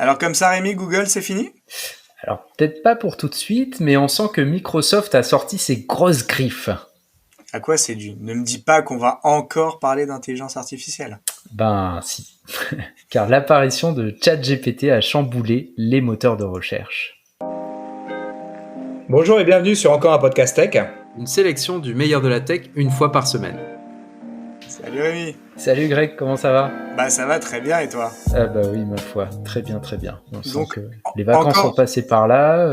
Alors comme ça, Rémi, Google, c'est fini ? Alors, peut-être pas pour tout de suite, mais on sent que Microsoft a sorti ses grosses griffes. À quoi c'est dû ? Ne me dis pas qu'on va encore parler d'intelligence artificielle. Ben, si. Car l'apparition de ChatGPT a chamboulé les moteurs de recherche. Bonjour et bienvenue sur encore un podcast tech. Une sélection du meilleur de la tech une fois par semaine. Salut Rémi. Salut Greg, comment ça va ? Bah ça va très bien et toi ? Ah bah oui, ma foi, très bien, très bien. On sent Donc, que les vacances encore... sont passées par là,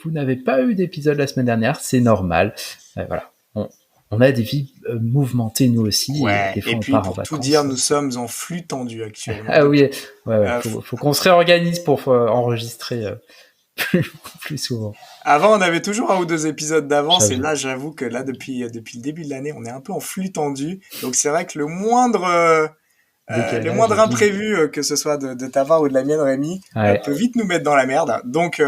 vous n'avez pas eu d'épisode la semaine dernière, c'est normal. Voilà, on a des vies mouvementées nous aussi, Ouais, et des fois et on puis part en pour vacances. tout dire, nous sommes en flux tendu actuellement. Ah oui, ouais, faut- faut qu'on se réorganise pour enregistrer plus souvent. Avant, on avait toujours 1 ou 2 épisodes d'avance, et J'avoue. là, j'avoue que là, depuis le début de l'année, on est un peu en flux tendu. Donc c'est vrai que le moindre Décalage, imprévu, que ce soit de ta part ou de la mienne, Rémi, Ouais. peut vite nous mettre dans la merde. Donc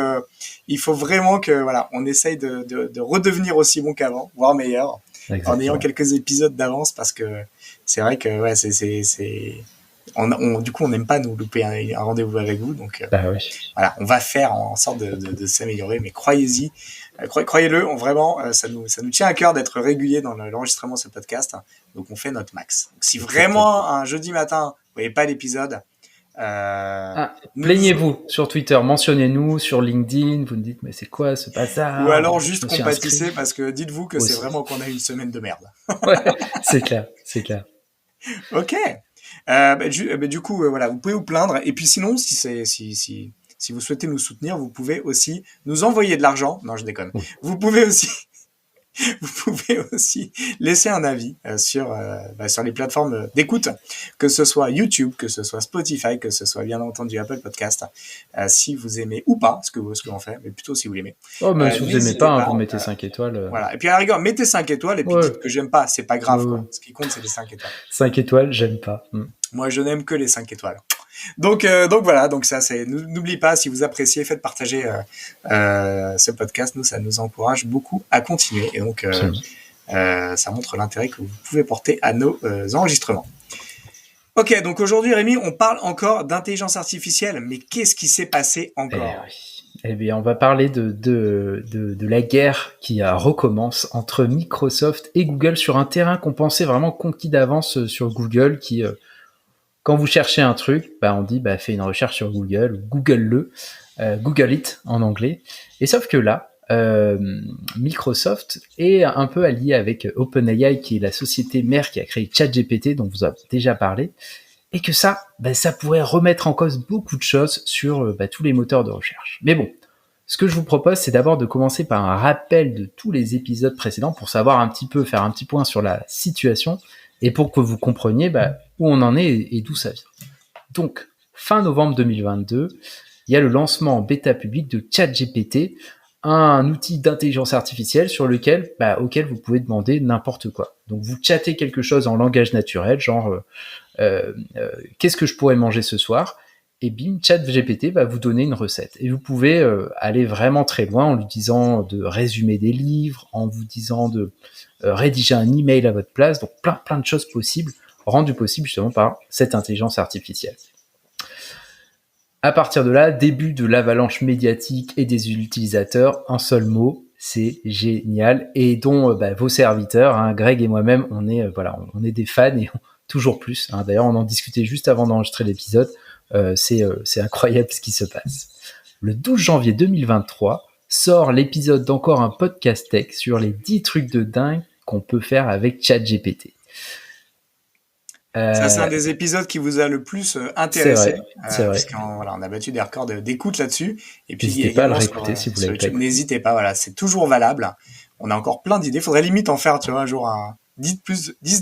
il faut vraiment que voilà, on essaye de redevenir aussi bon qu'avant, voire meilleur, en ayant Exactement. quelques épisodes d'avance, parce que c'est vrai que ouais, du coup, on n'aime pas nous louper un rendez-vous avec vous, donc Bah oui. voilà, on va faire en sorte de s'améliorer, mais croyez-y, croyez-le, vraiment, ça nous tient à cœur d'être régulier dans l'enregistrement de ce podcast, donc on fait notre max. Donc si vraiment un jeudi matin, vous voyez pas l'épisode, Plaignez-vous sur Twitter, mentionnez-nous sur LinkedIn, vous nous dites mais c'est quoi ce bazar ? ou alors Je juste me suis compatissez, inscrit. parce que dites-vous que c'est Aussi. vraiment qu'on a une semaine de merde. Ouais, c'est clair. Ok. Du coup, voilà, vous pouvez vous plaindre. Et puis sinon, si vous souhaitez nous soutenir, vous pouvez aussi nous envoyer de l'argent. Non, je déconne. Oui. Vous pouvez aussi laisser un avis sur les plateformes d'écoute, que ce soit YouTube, que ce soit Spotify, que ce soit bien entendu Apple Podcast. Si vous aimez ou pas ce que l'on fait, mais plutôt si vous l'aimez. Oh, mais si vous N'hésitez aimez pas, pas, vous mettez 5 étoiles. Voilà. Et puis à la rigueur, mettez 5 étoiles et puis Ouais. dites que j'aime pas. C'est pas grave, Ouais. quoi. Ce qui compte, c'est les 5 étoiles. 5 étoiles, j'aime pas. Moi, je n'aime que les 5 étoiles. Donc voilà, donc ça, n'oublie pas, si vous appréciez, faites partager ce podcast. Nous, ça nous encourage beaucoup à continuer. Et donc, ça montre l'intérêt que vous pouvez porter à nos enregistrements. Ok, donc aujourd'hui, Rémi, on parle encore d'intelligence artificielle. Mais qu'est-ce qui s'est passé encore ? Eh bien, on va parler de la guerre qui recommence entre Microsoft et Google sur un terrain qu'on pensait vraiment conquis d'avance sur Google, qui quand vous cherchez un truc, on dit fais une recherche sur Google, ou Google-le, Google it en anglais. Et sauf que là, Microsoft est un peu allié avec OpenAI, qui est la société mère qui a créé ChatGPT, dont vous avez déjà parlé, et que ça pourrait remettre en cause beaucoup de choses sur tous les moteurs de recherche. Mais bon, ce que je vous propose, c'est d'abord de commencer par un rappel de tous les épisodes précédents pour savoir faire un petit point sur la situation, et pour que vous compreniez où on en est et d'où ça vient. Donc, fin novembre 2022, il y a le lancement en bêta public de ChatGPT, un outil d'intelligence artificielle auquel vous pouvez demander n'importe quoi. Donc, vous chattez quelque chose en langage naturel, genre qu'est-ce que je pourrais manger ce soir ? Et bim, ChatGPT va vous donner une recette. Et vous pouvez aller vraiment très loin en lui disant de résumer des livres, en vous disant de rédiger un email à votre place, donc plein de choses possibles, rendues possibles justement par cette intelligence artificielle. À partir de là, début de l'avalanche médiatique et des utilisateurs, un seul mot, c'est génial, et dont vos serviteurs, Greg et moi-même, on est des fans, et toujours plus. D'ailleurs, on en discutait juste avant d'enregistrer l'épisode. C'est incroyable ce qui se passe. Le 12 janvier 2023 sort l'épisode d'Encore un podcast tech sur les 10 trucs de dingue qu'on peut faire avec ChatGPT. Ça, c'est un des épisodes qui vous a le plus intéressé. C'est vrai. Parce qu'on a battu des records d'écoute là-dessus. Et puis, n'hésitez pas à le réécouter si vous l'avez pas écouté. N'hésitez pas, voilà, c'est toujours valable. On a encore plein d'idées. Faudrait limite en faire, tu vois, un jour un 10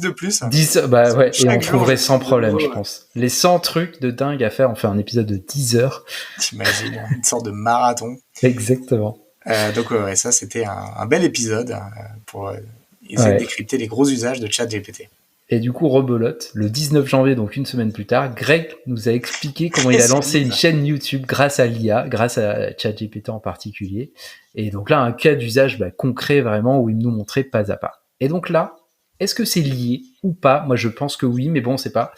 de plus. 10, et on trouverait sans problème, je pense. Les 100 trucs de dingue à faire, on fait un épisode de 10 heures. T'imagines, une sorte de marathon. Exactement. Donc, ça, c'était un bel épisode pour essayer de décrypter les gros usages de ChatGPT. Et du coup, rebelote, le 19 janvier, donc une semaine plus tard, Greg nous a expliqué comment il a lancé une chaîne YouTube grâce à l'IA, grâce à ChatGPT en particulier. Et donc là, un cas d'usage concret vraiment où il nous montrait pas à pas. Et donc là, est-ce que c'est lié ou pas ? Moi, je pense que oui, mais bon, c'est pas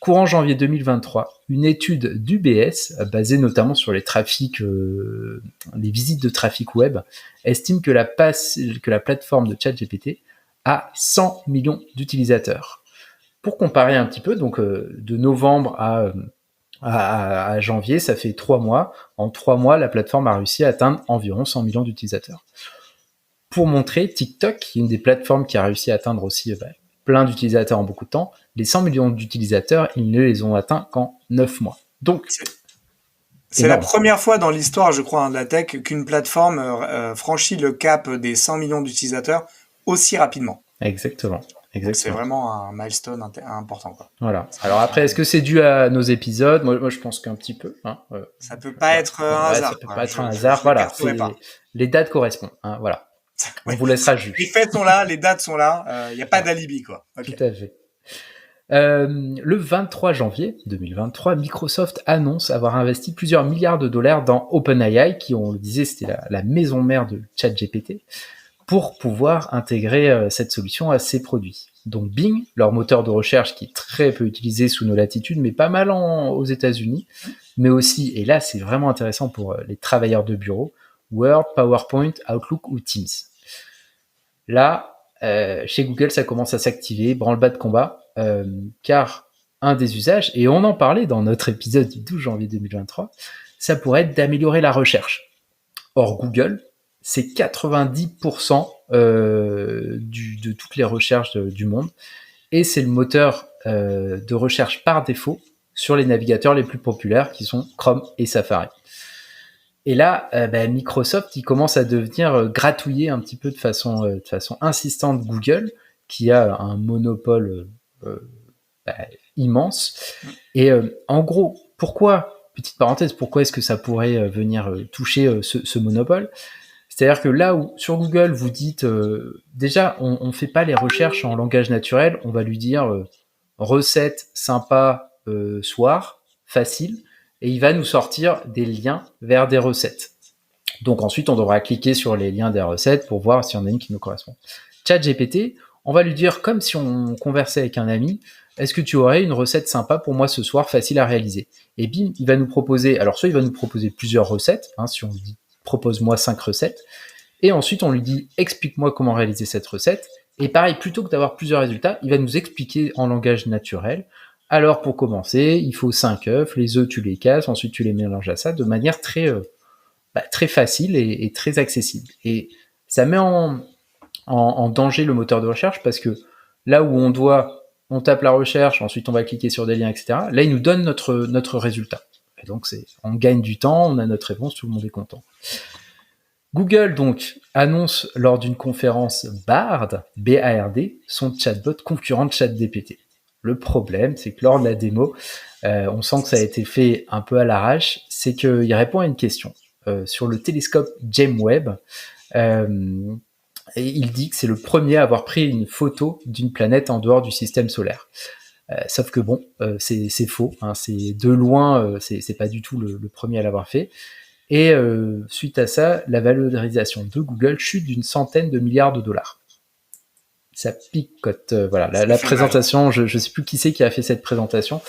courant janvier 2023, une étude d'UBS, basée notamment sur les trafics, les visites de trafic web, estime que la plateforme de ChatGPT a 100 millions d'utilisateurs. Pour comparer un petit peu, donc de novembre à janvier, ça fait 3 mois. En 3 mois, la plateforme a réussi à atteindre environ 100 millions d'utilisateurs. Pour montrer, TikTok, qui est une des plateformes qui a réussi à atteindre aussi plein d'utilisateurs en beaucoup de temps, les 100 millions d'utilisateurs, ils ne les ont atteints qu'en 9 mois. Donc, c'est la première fois dans l'histoire, je crois, de la tech, qu'une plateforme franchit le cap des 100 millions d'utilisateurs aussi rapidement. Exactement. C'est vraiment un milestone important, quoi. Voilà. Alors après, est-ce que c'est dû à nos épisodes ? Moi, je pense qu'un petit peu. Hein. Ça peut pas être un hasard. Ça peut pas être un hasard. Voilà. Les dates correspondent. Hein, voilà. On vous laissera juger. Les faits sont là, les dates sont là. Il n'y a pas d'alibi, quoi. Okay. Tout à fait. Le 23 janvier 2023, Microsoft annonce avoir investi plusieurs milliards de dollars dans OpenAI, qui, on le disait, c'était la maison mère de ChatGPT, pour pouvoir intégrer cette solution à ses produits. Donc Bing, leur moteur de recherche qui est très peu utilisé sous nos latitudes, mais pas mal aux États-Unis, mais aussi, et là c'est vraiment intéressant pour les travailleurs de bureau, Word, PowerPoint, Outlook ou Teams. Là, chez Google, ça commence à s'activer, branle-bas de combat, car un des usages, et on en parlait dans notre épisode du 12 janvier 2023, ça pourrait être d'améliorer la recherche. Or, Google, c'est 90% de toutes les recherches du monde, et c'est le moteur de recherche par défaut sur les navigateurs les plus populaires, qui sont Chrome et Safari. Et là, Microsoft, il commence à devenir gratouillé un petit peu de façon insistante Google, qui a un monopole immense. Et en gros, petite parenthèse, pourquoi est-ce que ça pourrait venir toucher ce monopole ? C'est-à-dire que là où sur Google vous dites déjà on fait pas les recherches en langage naturel, on va lui dire recette sympa soir facile et il va nous sortir des liens vers des recettes. Donc ensuite on devra cliquer sur les liens des recettes pour voir s'il y en a une qui nous correspond. ChatGPT, on va lui dire comme si on conversait avec un ami, est-ce que tu aurais une recette sympa pour moi ce soir facile à réaliser ? Et bim, il va nous proposer, alors soit il va nous proposer plusieurs recettes, si on lui dit propose-moi 5 recettes, et ensuite on lui dit explique-moi comment réaliser cette recette, et pareil, plutôt que d'avoir plusieurs résultats, il va nous expliquer en langage naturel, alors pour commencer, il faut 5 œufs, les œufs tu les casses, ensuite tu les mélanges à ça, de manière très facile et très accessible. Et ça met en danger le moteur de recherche, parce que là où on tape la recherche, ensuite on va cliquer sur des liens, etc., là il nous donne notre résultat. Et donc, on gagne du temps, on a notre réponse, tout le monde est content. Google, donc, annonce lors d'une conférence Bard, B-A-R-D, son chatbot concurrent de ChatGPT. Le problème, c'est que lors de la démo, on sent que ça a été fait un peu à l'arrache, c'est qu'il répond à une question. Sur le télescope James Webb, et il dit que c'est le premier à avoir pris une photo d'une planète en dehors du système solaire. Sauf que c'est faux, c'est de loin, c'est pas du tout le premier à l'avoir fait. Et suite à ça, la valorisation de Google chute d'une centaine de milliards de dollars. Ça picote. Voilà, la présentation, je sais plus qui c'est qui a fait cette présentation,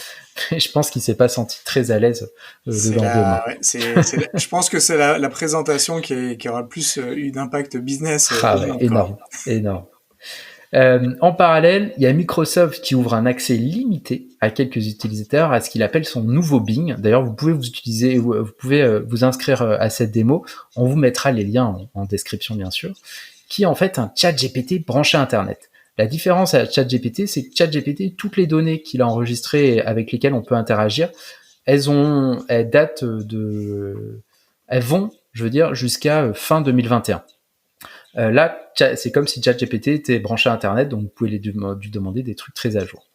mais je pense qu'il s'est pas senti très à l'aise le lendemain. Je pense que c'est la présentation qui aura le plus eu d'impact business. Énorme. En parallèle, il y a Microsoft qui ouvre un accès limité à quelques utilisateurs à ce qu'il appelle son nouveau Bing. D'ailleurs, vous pouvez vous inscrire à cette démo. On vous mettra les liens en description, bien sûr, qui est en fait un ChatGPT branché à Internet. La différence à ChatGPT, c'est que ChatGPT, toutes les données qu'il a enregistrées avec lesquelles on peut interagir, elles vont jusqu'à fin 2021. Là, c'est comme si ChatGPT était branché à Internet, donc vous pouvez lui demander des trucs très à jour.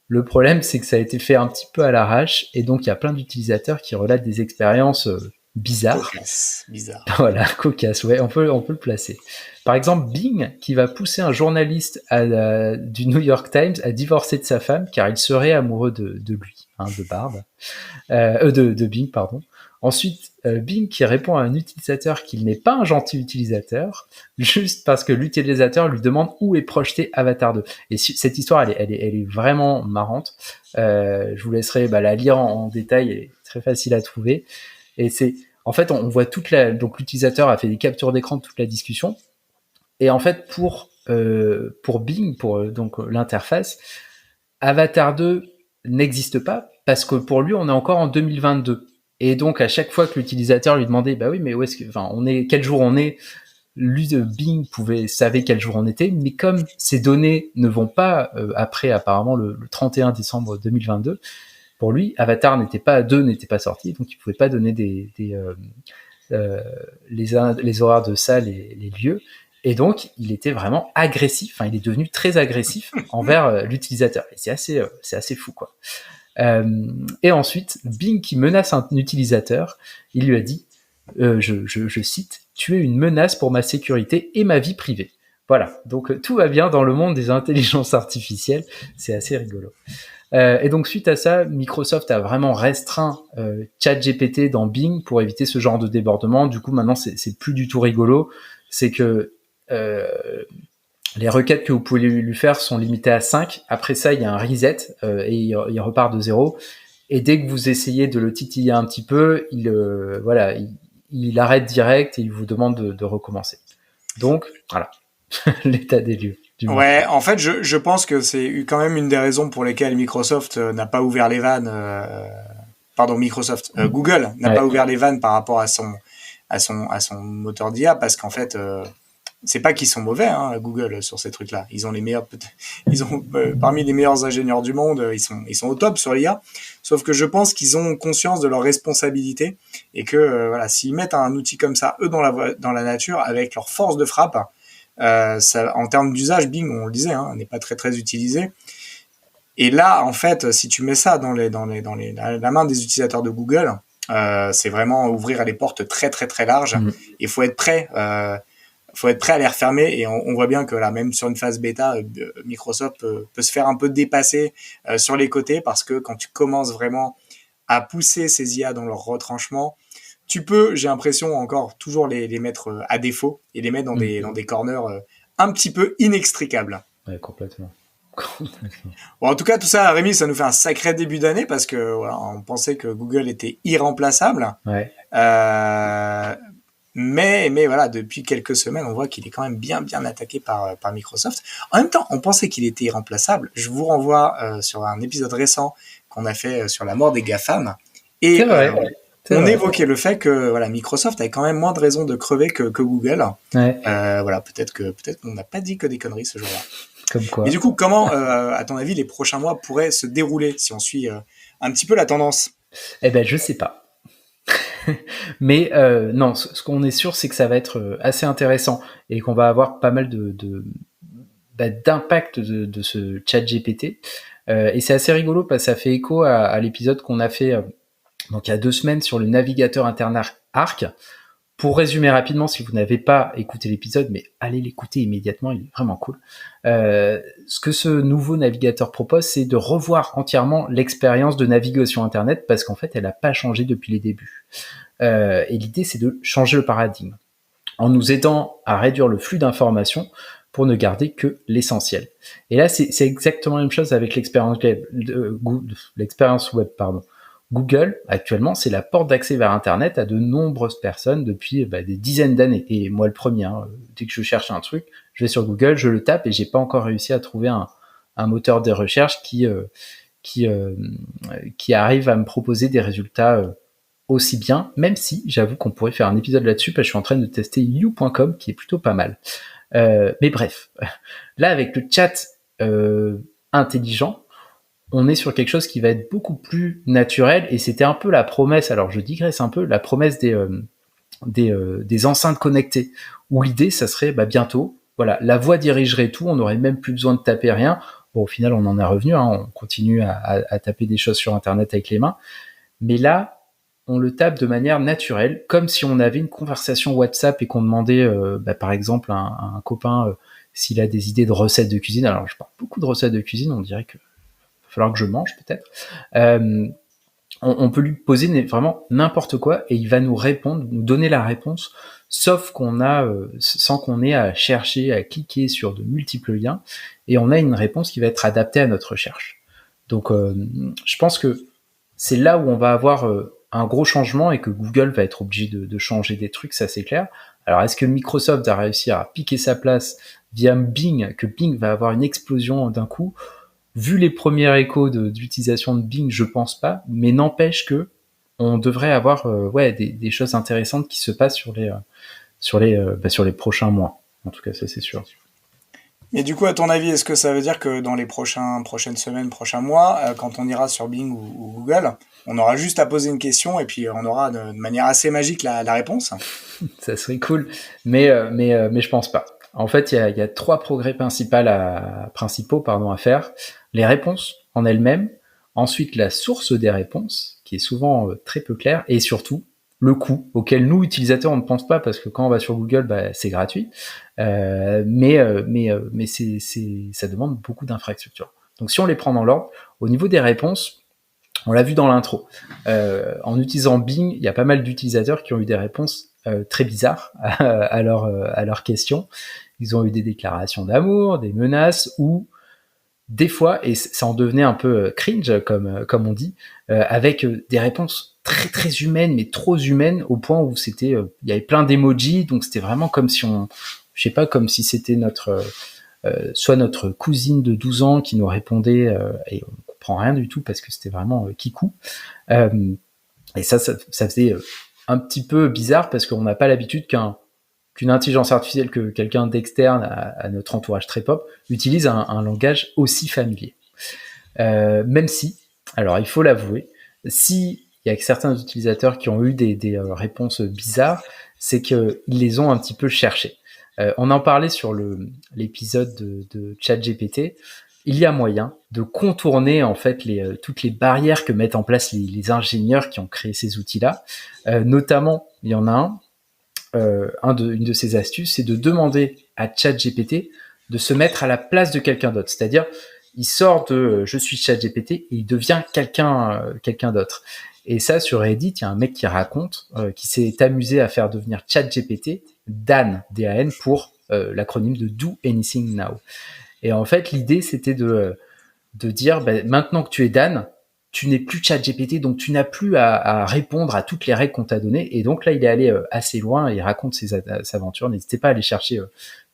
Le problème, c'est que ça a été fait un petit peu à l'arrache, et donc il y a plein d'utilisateurs qui relatent des expériences bizarres. Bizarre. Voilà, cocasse, ouais, on peut le placer. Par exemple, Bing, qui va pousser un journaliste du New York Times à divorcer de sa femme, car il serait amoureux de lui, de Bing, pardon. Ensuite, Bing qui répond à un utilisateur qu'il n'est pas un gentil utilisateur, juste parce que l'utilisateur lui demande où est projeté Avatar 2. Et cette histoire, elle est vraiment marrante. Je vous laisserai la lire en détail, elle est très facile à trouver. Et en fait, on voit donc l'utilisateur a fait des captures d'écran de toute la discussion. Et en fait, pour Bing, donc l'interface, Avatar 2 n'existe pas parce que pour lui, on est encore en 2022. Et donc, à chaque fois que l'utilisateur lui demandait, oui, mais où est-ce que, quel jour on est, lui, Bing savait quel jour on était, mais comme ces données ne vont pas après, apparemment, le 31 décembre 2022, pour lui, Avatar n'était pas sorti, donc il pouvait pas donner les horaires de salle et les lieux. Et donc, il était vraiment agressif, il est devenu très agressif envers l'utilisateur. Et c'est assez fou, quoi. Et ensuite, Bing qui menace un utilisateur, il lui a dit, je cite, « Tu es une menace pour ma sécurité et ma vie privée. » Voilà, donc tout va bien dans le monde des intelligences artificielles, c'est assez rigolo. Et donc suite à ça, Microsoft a vraiment restreint ChatGPT dans Bing pour éviter ce genre de débordement. Du coup, maintenant, c'est plus du tout rigolo. C'est que les requêtes que vous pouvez lui faire sont limitées à 5. Après ça, il y a un reset et il repart de 0. Et dès que vous essayez de le titiller un petit peu, il arrête direct et il vous demande de recommencer. Donc, voilà, l'état des lieux. Ouais, en fait, je pense que c'est quand même une des raisons pour lesquelles Microsoft n'a pas ouvert les vannes. Google n'a pas ouvert les vannes par rapport à son moteur d'IA, parce qu'en fait, c'est pas qu'ils sont mauvais, Google, sur ces trucs-là. Ils ont parmi les meilleurs ingénieurs du monde. Ils sont au top sur l'IA. Sauf que je pense qu'ils ont conscience de leur responsabilité et que s'ils mettent un outil comme ça, eux, dans la nature, avec leur force de frappe. Ça, en termes d'usage, Bing, on le disait, n'est pas très très utilisé. Et là, en fait, si tu mets ça dans la main des utilisateurs de Google, c'est vraiment ouvrir les portes très très très larges. Il faut être prêt. Faut être prêt à les refermer, et on voit bien que là, même sur une phase bêta, Microsoft peut se faire un peu dépasser sur les côtés, parce que quand tu commences vraiment à pousser ces IA dans leur retranchement, tu peux, j'ai l'impression, encore toujours les mettre à défaut et les mettre dans des corners un petit peu inextricables. Ouais, complètement. Bon, en tout cas, tout ça, Rémi, ça nous fait un sacré début d'année, parce que on pensait que Google était irremplaçable. Ouais. Mais depuis quelques semaines, on voit qu'il est quand même bien attaqué par Microsoft. En même temps, on pensait qu'il était irremplaçable. Je vous renvoie sur un épisode récent qu'on a fait sur la mort des GAFAM. Et c'est vrai. On évoquait le fait que Microsoft avait quand même moins de raisons de crever que Google. Ouais. Peut-être qu'on n'a pas dit que des conneries ce jour-là. Comme quoi. Et du coup, comment, à ton avis, les prochains mois pourraient se dérouler si on suit un petit peu la tendance ? Eh ben, je sais pas. Mais non, ce qu'on est sûr, c'est que ça va être assez intéressant et qu'on va avoir pas mal d'impact de ce ChatGPT. Et c'est assez rigolo parce que ça fait écho à l'épisode qu'on a fait donc il y a 2 semaines sur le navigateur interne Arc. Pour résumer rapidement, si vous n'avez pas écouté l'épisode, mais allez l'écouter immédiatement, il est vraiment cool. Ce que ce nouveau navigateur propose, c'est de revoir entièrement l'expérience de navigation Internet, parce qu'en fait, elle n'a pas changé depuis les débuts. Et l'idée, c'est de changer le paradigme, en nous aidant à réduire le flux d'informations pour ne garder que l'essentiel. Et là, c'est exactement la même chose avec l'expérience web. Google, actuellement, c'est la porte d'accès vers Internet à de nombreuses personnes depuis des dizaines d'années. Et moi, le premier, dès que je cherche un truc, je vais sur Google, je le tape, et j'ai pas encore réussi à trouver un moteur de recherche qui arrive à me proposer des résultats aussi bien, même si j'avoue qu'on pourrait faire un épisode là-dessus, parce que je suis en train de tester you.com, qui est plutôt pas mal. Mais bref, là, avec le chat intelligent, on est sur quelque chose qui va être beaucoup plus naturel, et c'était un peu la promesse, alors je digresse un peu, la promesse des enceintes connectées, où l'idée, ça serait bientôt, la voix dirigerait tout, on n'aurait même plus besoin de taper rien. Bon, au final, on en est revenu, on continue à taper des choses sur Internet avec les mains, mais là, on le tape de manière naturelle, comme si on avait une conversation WhatsApp et qu'on demandait, par exemple, à un copain s'il a des idées de recettes de cuisine. Alors, je parle beaucoup de recettes de cuisine, on dirait que va falloir que je mange peut-être. on peut lui poser vraiment n'importe quoi et il va nous répondre, nous donner la réponse, sauf sans qu'on ait à chercher, à cliquer sur de multiples liens, et on a une réponse qui va être adaptée à notre recherche. Donc, je pense que c'est là où on va avoir un gros changement et que Google va être obligé de changer des trucs, ça c'est clair. Alors, est-ce que Microsoft va réussir à piquer sa place via Bing, que Bing va avoir une explosion d'un coup? Vu les premiers échos d'utilisation de Bing, je pense pas, mais n'empêche que on devrait avoir des choses intéressantes qui se passent sur les prochains mois. En tout cas, ça c'est sûr. Et du coup, à ton avis, est-ce que ça veut dire que dans les prochaines semaines, prochains mois, quand on ira sur Bing ou Google, on aura juste à poser une question et puis on aura de manière assez magique la réponse? Ça serait cool, mais je pense pas. En fait, il y a 3 progrès principaux à faire. Les réponses en elles-mêmes, ensuite la source des réponses, qui est souvent très peu claire, et surtout le coût, auquel nous, utilisateurs, on ne pense pas, parce que quand on va sur Google, c'est gratuit, mais ça demande beaucoup d'infrastructures. Donc si on les prend dans l'ordre, au niveau des réponses, on l'a vu dans l'intro, en utilisant Bing, il y a pas mal d'utilisateurs qui ont eu des réponses très bizarres à leurs questions. Ils ont eu des déclarations d'amour, des menaces, ou des fois, et ça en devenait un peu cringe, comme on dit, avec des réponses très très humaines, mais trop humaines, au point où il y avait plein d'emojis, donc c'était vraiment comme si comme si c'était soit notre cousine de 12 ans qui nous répondait, et on comprend rien du tout parce que c'était vraiment kikou. Et ça faisait un petit peu bizarre parce qu'on n'a pas l'habitude qu'une intelligence artificielle, que quelqu'un d'externe à notre entourage très pop utilise un langage aussi familier. Même si, alors il faut l'avouer, si il y a certains utilisateurs qui ont eu des réponses bizarres, c'est qu'ils les ont un petit peu cherchées. On en parlait sur l'épisode de ChatGPT. Il y a moyen de contourner en fait toutes les barrières que mettent en place les ingénieurs qui ont créé ces outils-là. Notamment, il y en a une de ces astuces, c'est de demander à ChatGPT de se mettre à la place de quelqu'un d'autre. C'est-à-dire, il sort de je suis ChatGPT et il devient quelqu'un d'autre. Et ça, sur Reddit, il y a un mec qui raconte qui s'est amusé à faire devenir ChatGPT Dan, D-A-N, pour l'acronyme de Do Anything Now. Et en fait, l'idée, c'était de dire, maintenant que tu es Dan, tu n'es plus ChatGPT, donc tu n'as plus à répondre à toutes les règles qu'on t'a données. Et donc là, il est allé assez loin et il raconte ses aventures. N'hésitez pas à aller chercher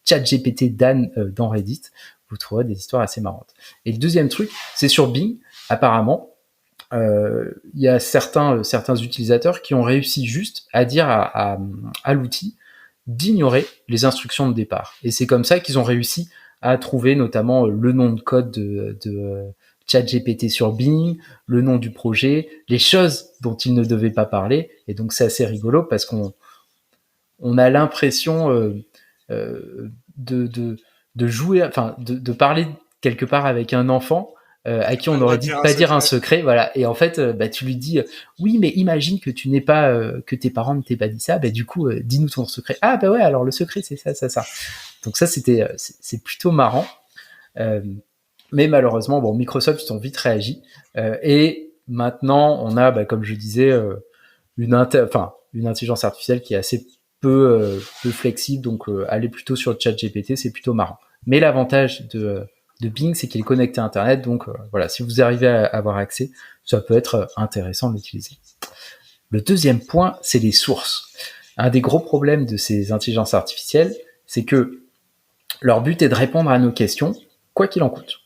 ChatGPT Dan dans Reddit. Vous trouverez des histoires assez marrantes. Et le deuxième truc, c'est sur Bing. Apparemment, il y a certains utilisateurs qui ont réussi juste à dire à l'outil d'ignorer les instructions de départ. Et c'est comme ça qu'ils ont réussi à trouver notamment le nom de code de ChatGPT sur Bing, le nom du projet, les choses dont ils ne devaient pas parler. Et donc c'est assez rigolo parce qu'on a l'impression de jouer, enfin de parler quelque part avec un enfant à qui on aurait dit de pas dire un secret, voilà. Et en fait, tu lui dis oui, mais imagine que tu n'es pas que tes parents ne t'aient pas dit ça, du coup, dis-nous ton secret. Ah ouais, alors le secret c'est ça. Donc ça c'est plutôt marrant. Mais malheureusement, Microsoft ils ont vite réagi et maintenant on a, comme je disais, une intelligence artificielle qui est assez peu flexible, donc aller plutôt sur le ChatGPT, c'est plutôt marrant. Mais l'avantage de Bing, c'est qu'il est connecté à Internet, donc voilà, si vous arrivez à avoir accès, ça peut être intéressant de l'utiliser. Le deuxième point, c'est les sources. Un des gros problèmes de ces intelligences artificielles, c'est que leur but est de répondre à nos questions, quoi qu'il en coûte.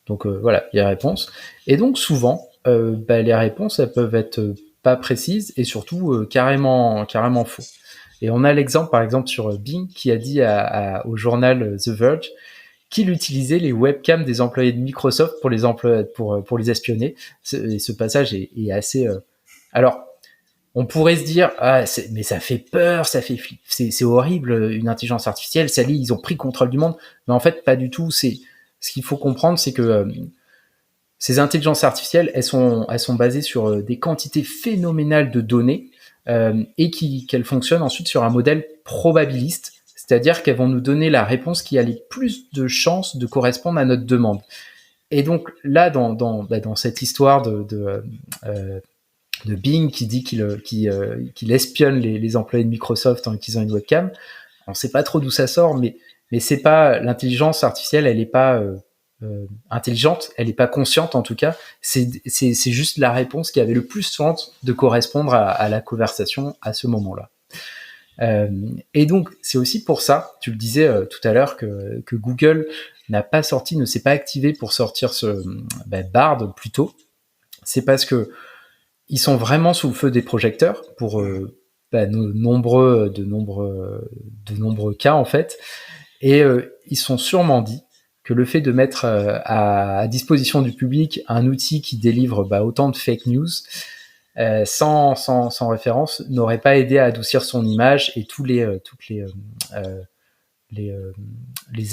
Donc voilà, il y a les réponses. Et donc souvent, les réponses, elles peuvent être pas précises et surtout carrément faux. Et on a l'exemple, par exemple, sur Bing, qui a dit au journal The Verge qu'il utilisait les webcams des employés de Microsoft pour les espionner. Et ce passage est assez... Alors, on pourrait se dire, mais ça fait peur, ça fait flip, c'est horrible, une intelligence artificielle, ça ils ont pris le contrôle du monde. Mais en fait, pas du tout. Ce qu'il faut comprendre, c'est que ces intelligences artificielles, elles sont basées sur des quantités phénoménales de données et qu'elles fonctionnent ensuite sur un modèle probabiliste, c'est-à-dire qu'elles vont nous donner la réponse qui a les plus de chances de correspondre à notre demande. Et donc là, dans cette histoire Bing qui dit qu'il espionne les employés de Microsoft en utilisant une webcam. On ne sait pas trop d'où ça sort, mais c'est pas l'intelligence artificielle, elle n'est pas intelligente, elle n'est pas consciente en tout cas. C'est juste la réponse qui avait le plus chance de correspondre à la conversation à ce moment-là. Et donc c'est aussi pour ça, tu le disais tout à l'heure, que Google ne s'est pas activé pour sortir ce Bard plus tôt. C'est parce que ils sont vraiment sous le feu des projecteurs pour de nombreux cas en fait, et ils sont sûrement dit que le fait de mettre à disposition du public un outil qui délivre autant de fake news sans référence n'aurait pas aidé à adoucir son image et toutes les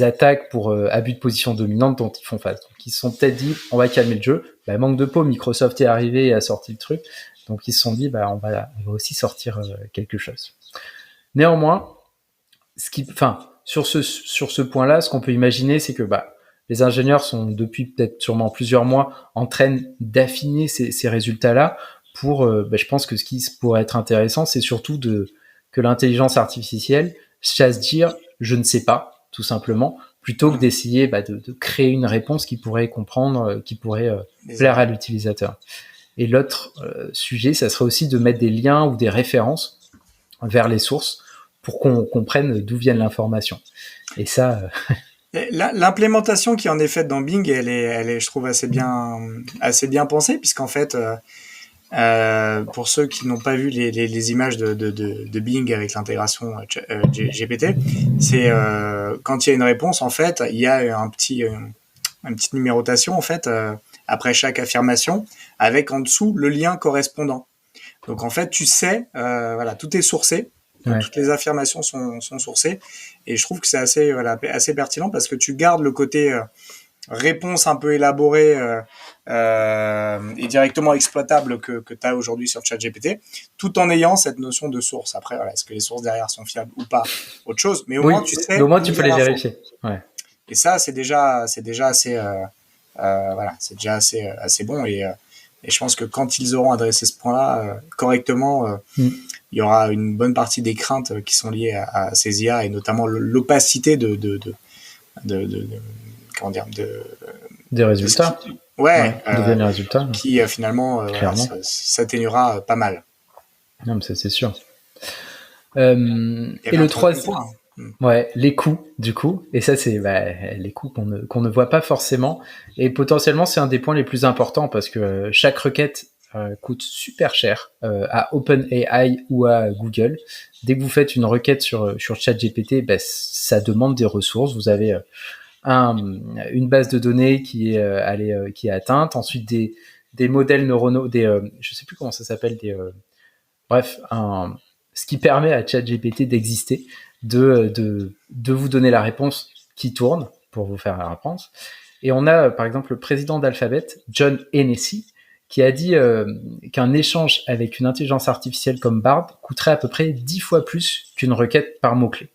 attaques pour abus de position dominante dont ils font face. Donc ils se sont peut-être dit on va calmer le jeu. Manque de peau, Microsoft est arrivé et a sorti le truc. Donc ils se sont dit on va aussi sortir quelque chose. Néanmoins, sur ce point-là, ce qu'on peut imaginer, c'est que les ingénieurs sont depuis peut-être sûrement plusieurs mois en train d'affiner ces résultats-là pour, je pense que ce qui pourrait être intéressant, c'est surtout que l'intelligence artificielle sache dire je ne sais pas, tout simplement, plutôt que d'essayer de créer une réponse qui pourrait comprendre, qui pourrait plaire à l'utilisateur. Et l'autre sujet, ça serait aussi de mettre des liens ou des références vers les sources pour qu'on comprenne d'où vient l'information. Et ça... L'implémentation qui en est faite dans Bing, elle est, je trouve, assez bien pensée, puisqu'en fait, pour ceux qui n'ont pas vu les images de Bing avec l'intégration GPT, c'est quand il y a une réponse, en fait, il y a une petite numérotation, en fait, après chaque affirmation, avec en dessous le lien correspondant. Donc en fait, tu sais, tout est sourcé. Donc, toutes les affirmations sont sourcées, et je trouve que c'est assez pertinent parce que tu gardes le côté réponse un peu élaborée et directement exploitable que tu as aujourd'hui sur ChatGPT, tout en ayant cette notion de source. Après, est-ce que les sources derrière sont fiables ou pas, autre chose, mais au moins tu sais. Mais au moins tu peux les vérifier. Ouais. Et ça, c'est déjà assez, c'est déjà assez bon, et je pense que quand ils auront adressé ce point-là correctement, il y aura une bonne partie des craintes qui sont liées à ces IA, et notamment l'opacité des résultats. Des résultats. Qui finalement s'atténuera pas mal. Non, mais ça, c'est sûr. Et le troisième, les coûts, du coup. Et ça, c'est les coûts qu'on ne voit pas forcément. Et potentiellement, c'est un des points les plus importants parce que chaque requête coûte super cher à OpenAI ou à Google. Dès que vous faites une requête sur ChatGPT, ça demande des ressources. Vous avez une base de données qui est atteinte, ensuite des modèles neuronaux, je sais plus comment ça s'appelle, ce qui permet à ChatGPT d'exister, de vous donner la réponse qui tourne pour vous faire la réponse. Et on a par exemple le président d'Alphabet, John Hennessy, qui a dit qu'un échange avec une intelligence artificielle comme Bard coûterait à peu près 10 fois plus qu'une requête par mot-clé.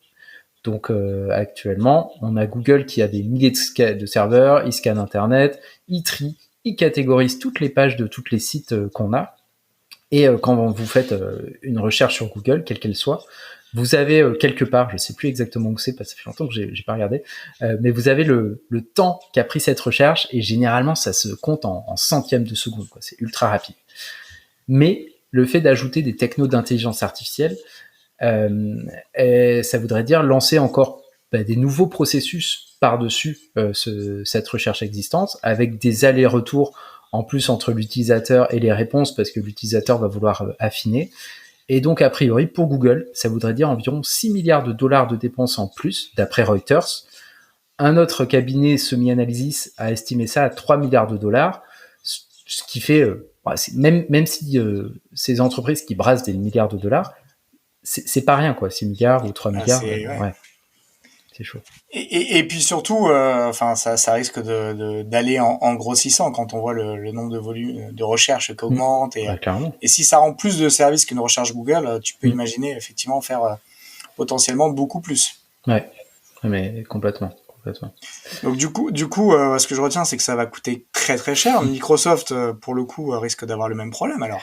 Donc actuellement, on a Google qui a des milliers de serveurs, ils scannent Internet, ils trient, ils catégorisent toutes les pages de tous les sites qu'on a. Et quand vous faites une recherche sur Google, quelle qu'elle soit, vous avez quelque part, je ne sais plus exactement où c'est, parce que ça fait longtemps que j'ai pas regardé, mais vous avez le temps qu'a pris cette recherche, et généralement ça se compte en centièmes de seconde, quoi. C'est ultra rapide. Mais le fait d'ajouter des technos d'intelligence artificielle, ça voudrait dire lancer encore des nouveaux processus par-dessus cette recherche existante, avec des allers-retours en plus entre l'utilisateur et les réponses, parce que l'utilisateur va vouloir affiner. Et donc, a priori, pour Google, ça voudrait dire environ 6 milliards de dollars de dépenses en plus, d'après Reuters. Un autre cabinet semi-analysis a estimé ça à 3 milliards de dollars, ce qui fait, même si ces entreprises qui brassent des milliards de dollars, c'est pas rien, quoi, 6 milliards ou 3 milliards. C'est chaud. Et puis surtout, ça risque d'aller en grossissant quand on voit le nombre de volumes de recherche qui augmente. Et si ça rend plus de services qu'une recherche Google, tu peux imaginer effectivement faire potentiellement beaucoup plus. Ouais, mais complètement. Donc du coup, ce que je retiens, c'est que ça va coûter très très cher. Microsoft, pour le coup, risque d'avoir le même problème alors.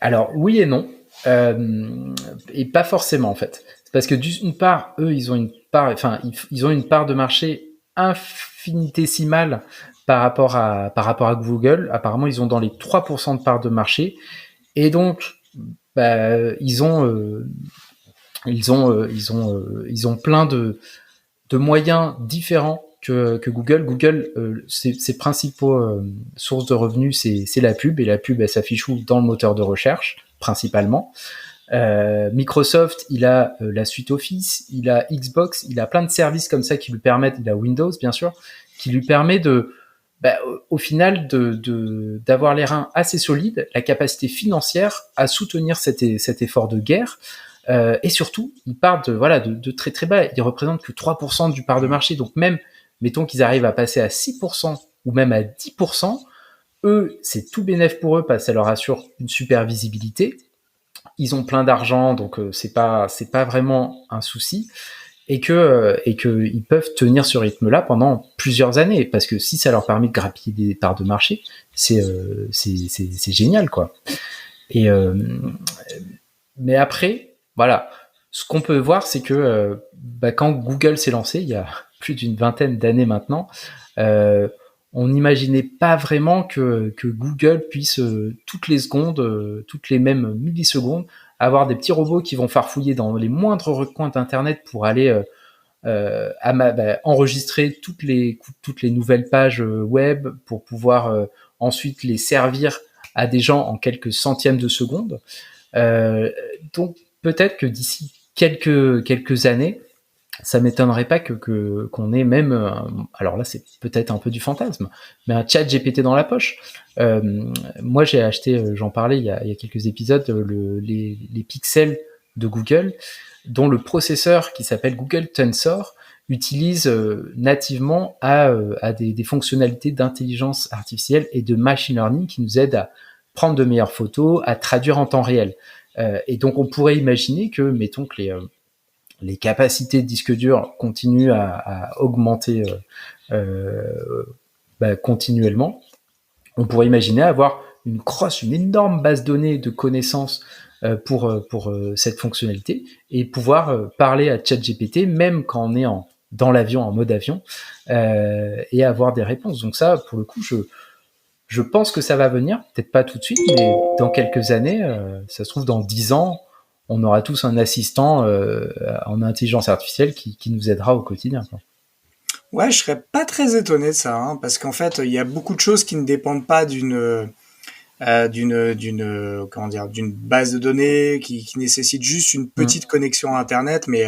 Alors oui et non, et pas forcément en fait. C'est parce que d'une part, eux, ils ont une part, enfin, ils ont une part de marché infinitésimale par rapport à Google. Apparemment, ils ont dans les 3% de part de marché, et donc, ils ont plein de moyens différents que Google. Google, ses principaux sources de revenus, c'est la pub, et la pub, elle s'affiche où? Dans le moteur de recherche, principalement. Microsoft, il a la suite Office, il a Xbox, il a plein de services comme ça qui lui permettent, il a Windows, bien sûr, qui lui permet au final, d'avoir les reins assez solides, la capacité financière à soutenir cet effort de guerre. Et surtout, ils partent de très très bas. Ils représentent que 3% du part de marché. Donc même, mettons qu'ils arrivent à passer à 6% ou même à 10%, eux, c'est tout bénef pour eux parce que ça leur assure une super visibilité. Ils ont plein d'argent, donc c'est pas vraiment un souci. Et que ils peuvent tenir ce rythme-là pendant plusieurs années, parce que si ça leur permet de grappiller des parts de marché, c'est génial, quoi. Et mais après, voilà, ce qu'on peut voir, c'est que quand Google s'est lancé il y a plus d'une vingtaine d'années maintenant, on n'imaginait pas vraiment que Google puisse toutes les secondes, toutes les mêmes millisecondes, avoir des petits robots qui vont farfouiller dans les moindres recoins d'internet pour aller enregistrer toutes les nouvelles pages web pour pouvoir ensuite les servir à des gens en quelques centièmes de seconde. Donc peut-être que d'ici quelques années, ça m'étonnerait pas qu'on ait même, alors là c'est peut-être un peu du fantasme, mais un chat GPT dans la poche. Moi j'ai acheté, j'en parlais il y a quelques épisodes, les pixels de Google, dont le processeur qui s'appelle Google Tensor utilise nativement à des fonctionnalités d'intelligence artificielle et de machine learning qui nous aident à prendre de meilleures photos, à traduire en temps réel. Et donc on pourrait imaginer que, mettons que les capacités de disque dur continuent à augmenter continuellement. On pourrait imaginer avoir une énorme base de données de connaissances pour cette fonctionnalité, et pouvoir parler à ChatGPT même quand on est dans l'avion, en mode avion, et avoir des réponses. Donc ça, pour le coup, je pense que ça va venir, peut-être pas tout de suite, mais dans quelques années, ça se trouve dans 10 ans, on aura tous un assistant en intelligence artificielle qui nous aidera au quotidien, quoi. Ouais, je serais pas très étonné de ça, hein, parce qu'en fait, il y a beaucoup de choses qui ne dépendent pas comment dire, d'une base de données qui nécessite juste une petite connexion à Internet. Mais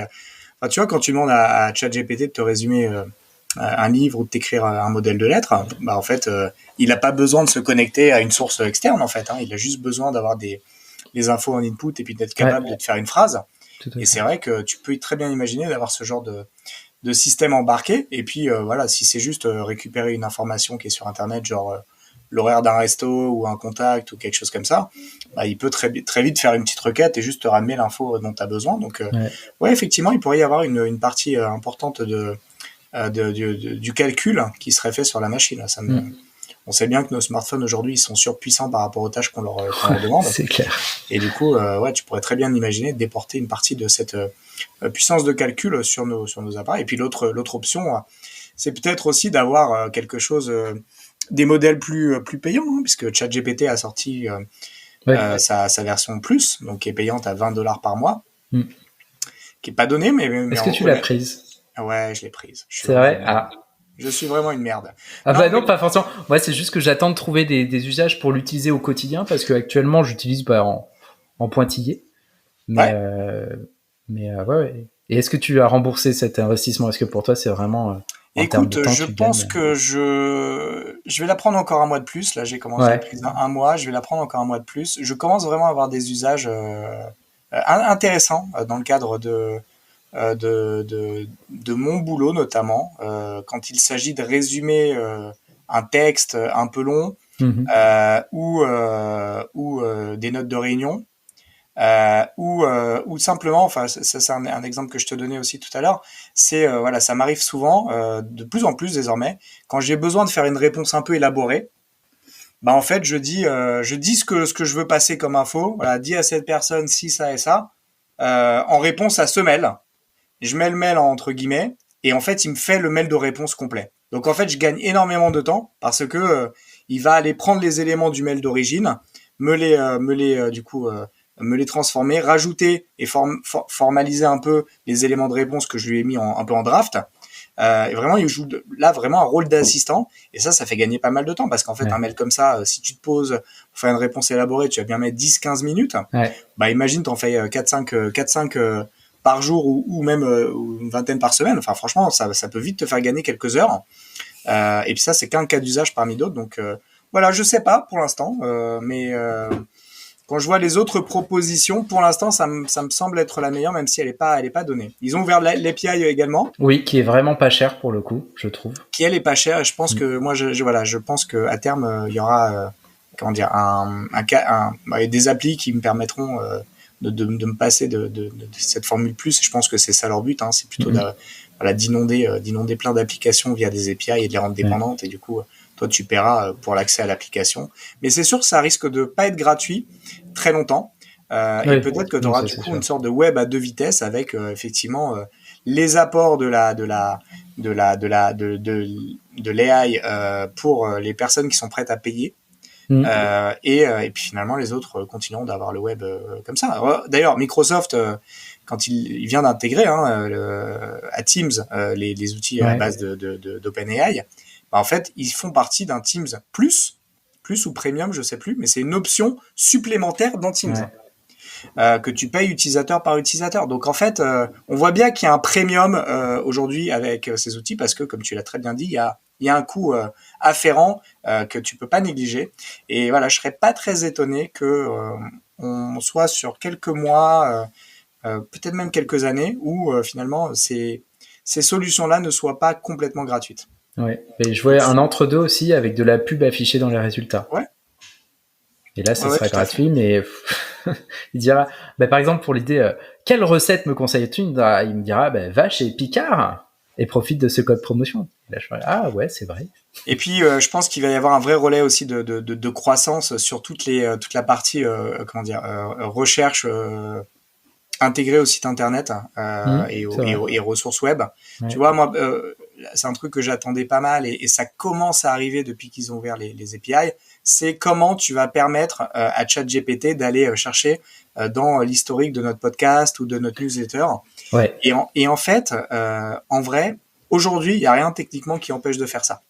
enfin, tu vois, quand tu demandes à ChatGPT de te résumer un livre ou de t'écrire un modèle de lettres, bah en fait, il a pas besoin de se connecter à une source externe, en fait, hein. Il a juste besoin d'avoir les infos en input et puis d'être capable de te faire une phrase. Et c'est vrai que tu peux très bien imaginer d'avoir ce genre de système embarqué. Et puis voilà, si c'est juste récupérer une information qui est sur Internet, genre l'horaire d'un resto ou un contact ou quelque chose comme ça, bah, il peut très vite faire une petite requête et juste te ramener l'info dont tu as besoin. Donc ouais, effectivement, il pourrait y avoir une partie importante du calcul qui serait fait sur la machine. On sait bien que nos smartphones aujourd'hui, ils sont surpuissants par rapport aux tâches qu'on leur demande. C'est clair. Et du coup, ouais, tu pourrais très bien imaginer de déporter une partie de cette puissance de calcul sur nos appareils. Et puis l'autre option, c'est peut-être aussi d'avoir quelque chose, des modèles plus payants, hein, puisque ChatGPT a sorti sa version plus, donc qui est payante à $20 par mois, qui est pas donnée, mais est-ce que tu l'as prise? Ouais, je l'ai prise. C'est vrai. Je suis vraiment une merde. Non, pas forcément. Moi, c'est juste que j'attends de trouver des usages pour l'utiliser au quotidien, parce que actuellement, j'utilise en pointillé. Mais ouais. Et est-ce que tu as remboursé cet investissement? Est-ce que pour toi, c'est vraiment écoute, je pense que je vais la prendre encore un mois de plus. Là, j'ai commencé la prise un mois. Je vais la prendre encore un mois de plus. Je commence vraiment à avoir des usages intéressants dans le cadre de mon boulot, notamment quand il s'agit de résumer un texte un peu long ou des notes de réunion. Ou simplement, enfin ça c'est un exemple que je te donnais aussi tout à l'heure, c'est voilà, ça m'arrive souvent de plus en plus désormais quand j'ai besoin de faire une réponse un peu élaborée, bah en fait je dis ce que je veux passer comme info. Voilà, dis à cette personne si ça et ça en réponse à ce mail. Je mets le mail entre guillemets et en fait il me fait le mail de réponse complet. Donc en fait je gagne énormément de temps parce que il va aller prendre les éléments du mail d'origine, me les me les transformer, rajouter et formaliser un peu les éléments de réponse que je lui ai mis un peu en draft. Et vraiment, il joue là vraiment un rôle d'assistant. Et ça fait gagner pas mal de temps parce qu'en fait, un mail comme ça, si tu te poses pour faire une réponse élaborée, tu vas bien mettre 10-15 minutes. Bah, imagine, t'en fais 4-5 par jour ou même une vingtaine par semaine. Enfin, franchement, ça peut vite te faire gagner quelques heures. Et puis ça, c'est qu'un cas d'usage parmi d'autres. Donc, voilà, je sais pas pour l'instant, mais quand je vois les autres propositions, pour l'instant, ça me semble être la meilleure, même si elle est pas donnée. Ils ont ouvert l'API également. Oui, qui est vraiment pas cher pour le coup, je trouve. Qui elle est pas chère. Et je pense que moi, je pense que à terme, il y aura des applis qui me permettront de me passer de cette formule plus. Je pense que c'est ça leur but. Hein, c'est plutôt d'inonder plein d'applications via des API et de les rendre dépendantes. Et du coup, toi, tu paieras pour l'accès à l'application. Mais c'est sûr que ça risque de pas être gratuit très longtemps. Et peut-être que tu auras du coup une sorte de web à 2 vitesses avec effectivement les apports de l'AI pour les personnes qui sont prêtes à payer. Et puis finalement les autres continueront d'avoir le web comme ça. Alors, d'ailleurs, Microsoft quand il vient d'intégrer à Teams les outils à la base d'OpenAI, bah, en fait ils font partie d'un Teams plus ou premium, je sais plus, mais c'est une option supplémentaire dans Teams que tu payes utilisateur par utilisateur. Donc en fait, on voit bien qu'il y a un premium aujourd'hui avec ces outils parce que, comme tu l'as très bien dit, il y a un coût afférent que tu peux pas négliger. Et voilà, je serais pas très étonné que on soit sur quelques mois, peut-être même quelques années, où finalement ces solutions-là ne soient pas complètement gratuites. Ouais. Et je vois un entre-deux aussi avec de la pub affichée dans les résultats. Ouais. Et là, ça sera gratuit, mais il dira, par exemple, pour l'idée, quelle recette me conseilles-tu? Il me dira, va chez Picard et profite de ce code promotion. Et là, je ferai, ah ouais, c'est vrai. Et puis, je pense qu'il va y avoir un vrai relais aussi de croissance sur toute la partie, recherche intégrée au site internet et aux ressources web. Ouais. Tu vois, moi, c'est un truc que j'attendais pas mal et ça commence à arriver depuis qu'ils ont ouvert les API. C'est comment tu vas permettre à ChatGPT d'aller chercher dans l'historique de notre podcast ou de notre newsletter. Ouais. Et en fait, en vrai, aujourd'hui, il n'y a rien techniquement qui empêche de faire ça.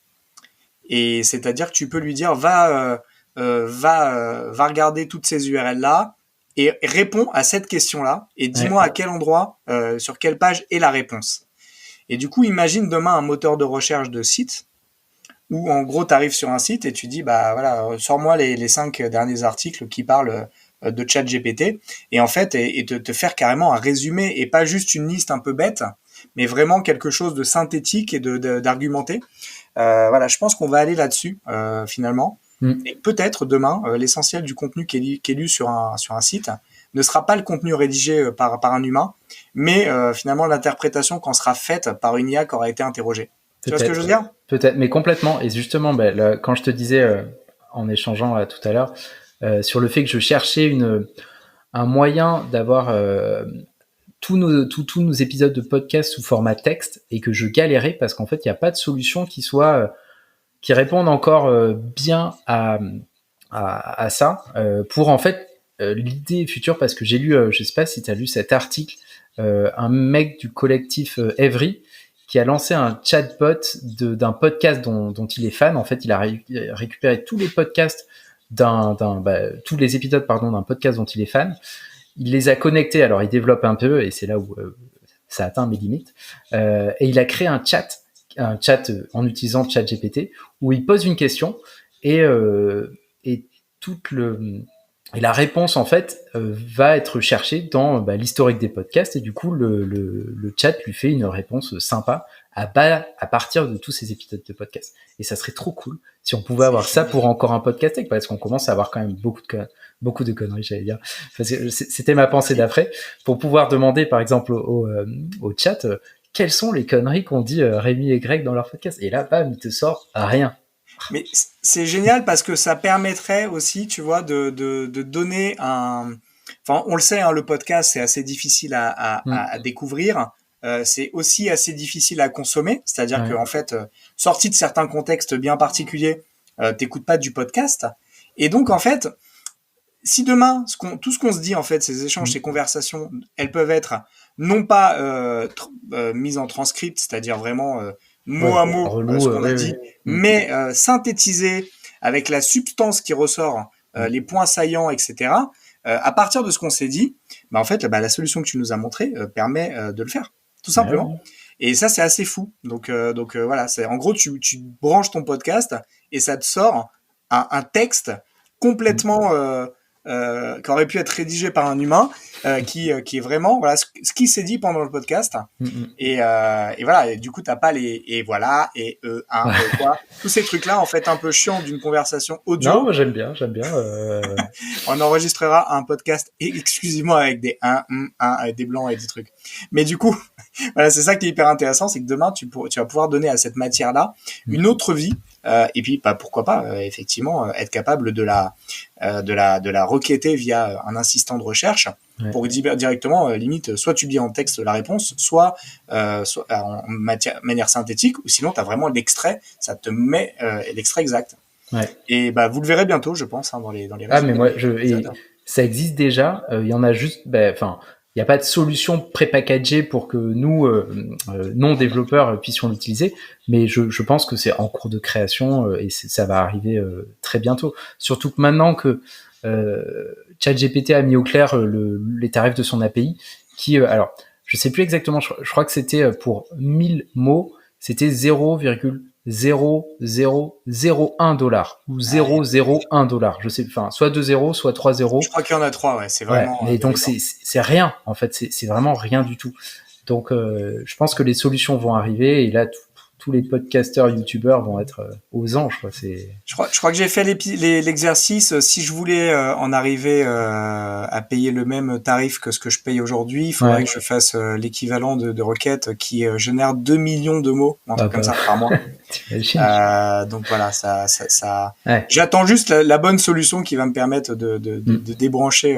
Et c'est-à-dire que tu peux lui dire, va regarder toutes ces URL-là et réponds à cette question-là et dis-moi à quel endroit, sur quelle page est la réponse. Et du coup, imagine demain un moteur de recherche de site où en gros tu arrives sur un site et tu dis sors-moi les 5 derniers articles qui parlent de ChatGPT et en fait et te faire carrément un résumé et pas juste une liste un peu bête, mais vraiment quelque chose de synthétique et d'argumenté. Je pense qu'on va aller là-dessus finalement. Et peut-être demain l'essentiel du contenu qui est lu sur un site ne sera pas le contenu rédigé par un humain, mais finalement l'interprétation quand sera faite par une IA qui aura été interrogée. Tu vois ce que je veux dire ? Peut-être, mais complètement. Et justement, quand je te disais en échangeant tout à l'heure sur le fait que je cherchais un moyen d'avoir tous nos épisodes de podcast sous format texte et que je galérais parce qu'en fait, il n'y a pas de solution qui réponde encore bien à ça pour en fait l'idée future, parce que j'ai lu, je sais pas si tu as lu cet article, un mec du collectif Evry qui a lancé un chatbot d'un podcast dont il est fan. En fait, il a récupéré tous les podcasts tous les épisodes d'un podcast dont il est fan. Il les a connectés, alors il développe un peu, et c'est là où ça atteint mes limites. Et il a créé un chat en utilisant ChatGPT où il pose une question et la réponse en fait va être cherchée dans l'historique des podcasts et du coup le chat lui fait une réponse sympa à partir de tous ces épisodes de podcast. Et ça serait trop cool si on pouvait avoir ça pour encore un podcast tech, parce qu'on commence à avoir quand même beaucoup de conneries, j'allais dire. C'était ma pensée d'après, pour pouvoir demander par exemple au chat quelles sont les conneries qu'ont dit Rémi et Greg dans leur podcast. Et là, bam, il te sort rien. Mais c'est génial parce que ça permettrait aussi, tu vois, de donner un... Enfin, on le sait, hein, le podcast, c'est assez difficile à découvrir. C'est aussi assez difficile à consommer. C'est-à-dire que, en fait, sorti de certains contextes bien particuliers, t'écoutes pas du podcast. Et donc, en fait, si demain, tout ce qu'on se dit, en fait, ces échanges, ces conversations, elles peuvent être non pas mises en transcript, c'est-à-dire vraiment mot à mot ce qu'on a dit, mais synthétisées avec la substance qui ressort, les points saillants, etc. À partir de ce qu'on s'est dit, en fait, la solution que tu nous as montrée permet de le faire, tout simplement. Et ça, c'est assez fou. Donc voilà, c'est en gros, tu branches ton podcast et ça te sort un texte complètement qui aurait pu être rédigé par un humain, qui est vraiment voilà ce qui s'est dit pendant le podcast. Et voilà, et du coup t'as pas les et voilà et quoi, tous ces trucs là en fait un peu chiants d'une conversation audio. Non, moi j'aime bien. On enregistrera un podcast exclusivement avec des des blancs et des trucs. Mais du coup, voilà, c'est ça qui est hyper intéressant, c'est que demain tu vas pouvoir donner à cette matière là une autre vie. Et puis pourquoi pas effectivement être capable de la requêter via un assistant de recherche pour directement limite soit tu dis en texte la réponse, soit en manière synthétique, ou sinon tu as vraiment l'extrait, ça te met l'extrait exact. Et vous le verrez bientôt, je pense, hein, dans les réseaux. Mais moi ça existe déjà, il y en a juste il n'y a pas de solution pré-packagée pour que nous, non-développeurs, puissions l'utiliser, mais je pense que c'est en cours de création et ça va arriver très bientôt. Surtout que maintenant que ChatGPT a mis au clair les tarifs de son API, qui, alors, je sais plus exactement, je crois que c'était pour 1000 mots, c'était 0,0001 $ ou 0,01 $. Je sais, soit 2 zéros, soit 3 zéros. Je crois qu'il y en a 3, c'est vraiment. Et donc c'est rien, en fait, c'est vraiment rien du tout. Donc je pense que les solutions vont arriver et là tous les podcasteurs, youtubeurs vont être aux anges, quoi. Je crois que j'ai fait l'exercice. Si je voulais en arriver à payer le même tarif que ce que je paye aujourd'hui, il faudrait que je fasse l'équivalent de requêtes qui génèrent 2 millions de mots, un truc comme ça par mois. Donc voilà, ça. J'attends juste la bonne solution qui va me permettre de débrancher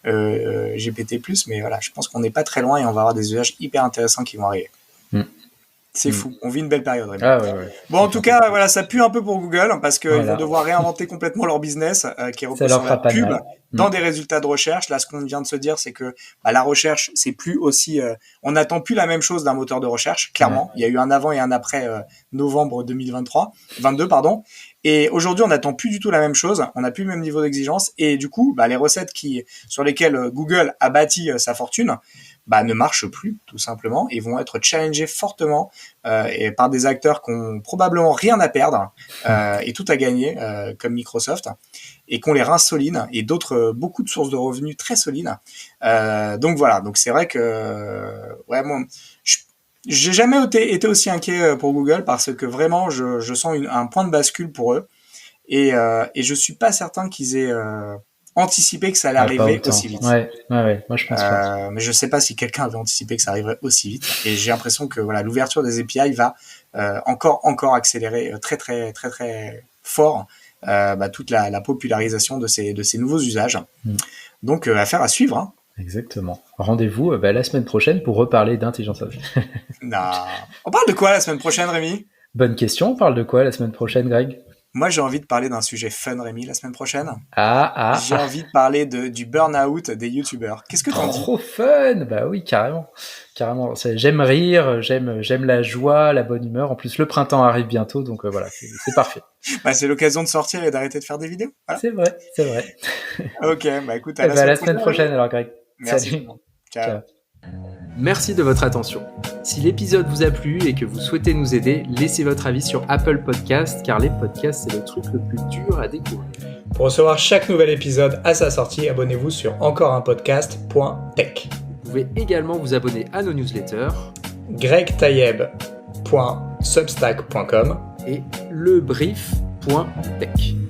GPT+, mais voilà, je pense qu'on n'est pas très loin et on va avoir des usages hyper intéressants qui vont arriver. C'est fou, on vit une belle période. Bon, en tout cas, voilà, ça pue un peu pour Google parce qu'ils vont devoir réinventer complètement leur business qui repose sur la pub dans des résultats de recherche. Là, ce qu'on vient de se dire, c'est que la recherche, c'est plus aussi... on n'attend plus la même chose d'un moteur de recherche, clairement. Il y a eu un avant et un après novembre 2022, pardon. Et aujourd'hui, on n'attend plus du tout la même chose. On n'a plus le même niveau d'exigence. Et du coup, les recettes sur lesquelles Google a bâti sa fortune ne marchent plus, tout simplement, et vont être challengés fortement et par des acteurs qui ont probablement rien à perdre et tout à gagner, comme Microsoft, et qui ont les reins solides et beaucoup de sources de revenus très solides. Donc voilà, donc c'est vrai que moi, j'ai jamais été aussi inquiet pour Google parce que vraiment, je sens un point de bascule pour eux et je suis pas certain qu'ils aient anticipé que ça allait arriver aussi vite. Ouais, moi je pense pas. Mais je sais pas si quelqu'un avait anticipé que ça arriverait aussi vite. Et j'ai l'impression que voilà, l'ouverture des API va encore accélérer très très très très fort toute la popularisation de ces nouveaux usages. Donc affaire à suivre. Hein. Exactement. Rendez-vous la semaine prochaine pour reparler d'intelligence artificielle. Non. On parle de quoi la semaine prochaine, Rémi ? Bonne question. On parle de quoi la semaine prochaine, Greg ? Moi, j'ai envie de parler d'un sujet fun, Rémi, la semaine prochaine. J'ai envie de parler du burn-out des youtubeurs. Qu'est-ce que t'en dis ? Trop fun ! Bah oui, carrément. J'aime rire, j'aime la joie, la bonne humeur. En plus, le printemps arrive bientôt, donc voilà, c'est parfait. C'est l'occasion de sortir et d'arrêter de faire des vidéos. Voilà. C'est vrai. Ok, écoute, à la semaine prochaine alors, Greg. Merci. Salut. Ciao. Merci de votre attention. Si l'épisode vous a plu et que vous souhaitez nous aider, laissez votre avis sur Apple Podcast, car les podcasts, c'est le truc le plus dur à découvrir. Pour recevoir chaque nouvel épisode à sa sortie, abonnez-vous sur encoreunpodcast.tech. Vous pouvez également vous abonner à nos newsletters gregtayeb.substack.com et lebrief.tech.